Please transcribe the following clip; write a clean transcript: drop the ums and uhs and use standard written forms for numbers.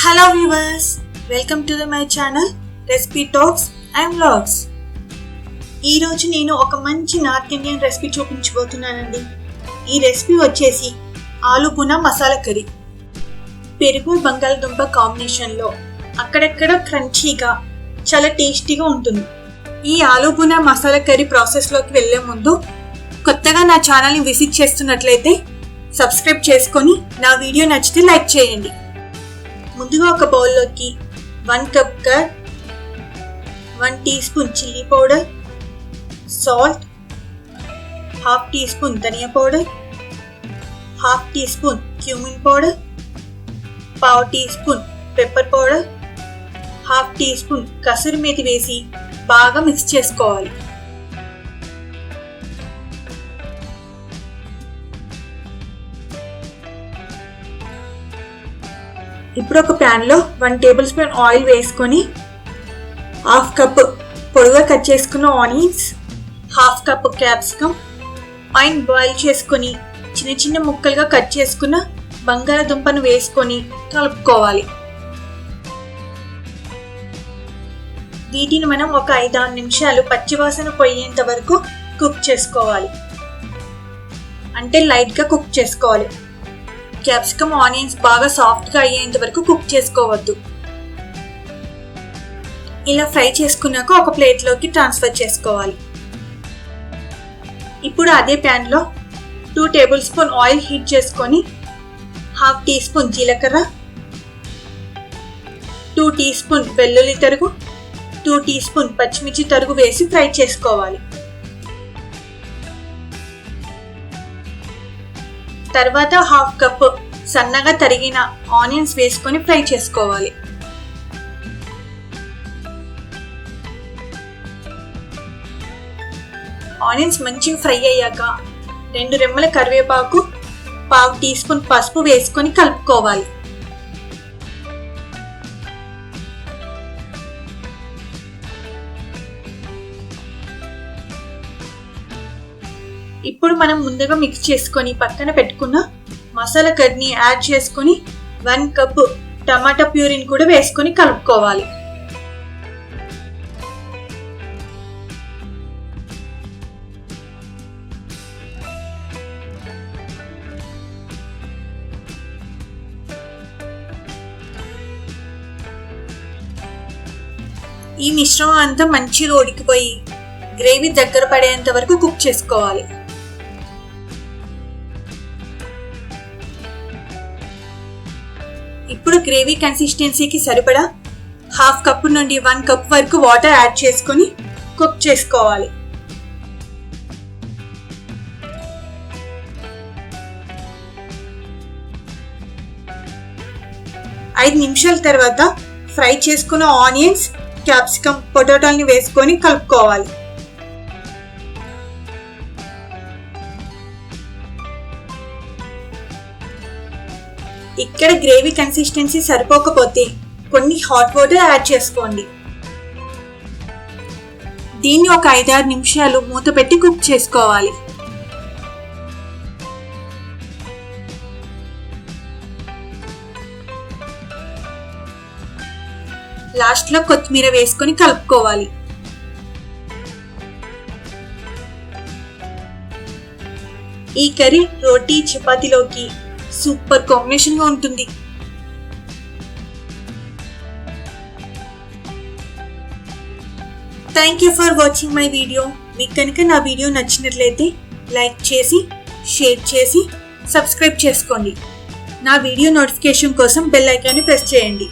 Hello viewers, welcome to my channel recipe talks and vlogs. ఈరోజు నేను ఒక మంచి నార్త్ ఇండియన్ రెసిపీ చూపించబోతున్నానండి. ఈ రెసిపీ వచ్చేసి ఆలు బునా మసాలా కర్రీ. పెరుగు బంగాళదుంప కాంబినేషన్లో అక్కడక్కడ క్రంచీగా చాలా టేస్టీగా ఉంటుంది. ఈ ఆలు బునా మసాలా కర్రీ ప్రాసెస్లోకి వెళ్ళే ముందు కొత్తగా నా ఛానల్ని విజిట్ చేస్తున్నట్లయితే సబ్స్క్రైబ్ చేసుకొని నా వీడియో నచ్చితే లైక్ చేయండి. ముందుగా ఒక బౌల్లోకి 1 cup curd, 1 tea spoon chilli powder, salt, 1/2 tea spoon ధనియా powder, 1/2 tea spoon cumin powder, 1/2 tea spoon pepper powder, 1/2 tea spoon kasuri methi వేసి బాగా మిక్స్ చేసుకోవాలి. ఇప్పుడు ఒక ప్యాన్లో 1 టేబుల్ స్పూన్ ఆయిల్ వేసుకొని 1/2 కప్ పొడిగా కట్ చేసుకున్న onions, 1/2 cup capsicum, oil boil చేసుకొని చిన్న చిన్న ముక్కలుగా కట్ చేసుకున్న బంగాళదుంపను వేసుకొని కలుపుకోవాలి. వీటిని మనం ఒక 5-6 నిమిషాలు పచ్చివాసన పోయేంత వరకు కుక్ చేసుకోవాలి. అంటే లైట్గా కుక్ చేసుకోవాలి. క్యాప్సికమ్ ఆనియన్స్ బాగా సాఫ్ట్గా అయ్యేంత వరకు కుక్ చేసుకోవద్దు. ఇలా ఫ్రై చేసుకున్నాక ఒక ప్లేట్లోకి ట్రాన్స్ఫర్ చేసుకోవాలి. ఇప్పుడు అదే ప్యాన్లో 2 టేబుల్ స్పూన్ ఆయిల్ హీట్ చేసుకొని 1/2 టీ స్పూన్ జీలకర్ర, 2 టీ స్పూన్ వెల్లుల్లి తరుగు, 2 టీ స్పూన్ పచ్చిమిర్చి తరుగు వేసి ఫ్రై చేసుకోవాలి. తర్వాత 1/2 కప్ సన్నగా తరిగిన ఆనియన్స్ వేసుకొని ఫ్రై చేసుకోవాలి. ఆనియన్స్ మంచిగా ఫ్రై అయ్యాక 2 రెమ్మల కరివేపాకు, 1/2 టీ స్పూన్ పసుపు వేసుకొని కలుపుకోవాలి. ఇప్పుడు మనం ముందుగా మిక్స్ చేసుకొని పక్కన పెట్టుకున్న మసాలా కర్రీని యాడ్ చేసుకొని 1 కప్ టమాటా ప్యూరీని కూడా వేసుకొని కలుపుకోవాలి. ఈ మిశ్రమం అంతా మంచిగా ఉడికిపోయి గ్రేవీ దగ్గర పడేంత వరకు కుక్ చేసుకోవాలి. ఇప్పుడు గ్రేవీ కన్సిస్టెన్సీకి సరిపడా 1/2 కప్ నుండి 1 కప్ వరకు వాటర్ యాడ్ చేసుకొని కుక్ చేసుకోవాలి. ఐదు నిమిషాల తర్వాత ఫ్రై చేసుకున్న ఆనియన్స్, క్యాప్సికమ్, పొటాటోల్ని వేసుకొని కలుపుకోవాలి. ఇక్కడ గ్రేవీ కన్సిస్టెన్సీ సరిపోకపోతే కొన్ని హాట్ వాటర్ యాడ్ చేసుకోండి. దీన్ని ఒక 5-6 నిమిషాలు మూత పెట్టి కుక్ చేసుకోవాలి. లాస్ట్లో కొత్తిమీర వేసుకొని కలుపుకోవాలి. ఈ కర్రీ రోటీ, చపాతీలోకి సూపర్ కాంబినేషన్ గా ఉంటుంది. Thank you for watching my video. మీకు కనుక నా వీడియో నచ్చినట్లయితే లైక్ చేసి, షేర్ చేసి, సబ్స్క్రైబ్ చేసుకోండి. నా వీడియో నోటిఫికేషన్ కోసం బెల్ ఐకాన్ని ప్రెస్ చేయండి.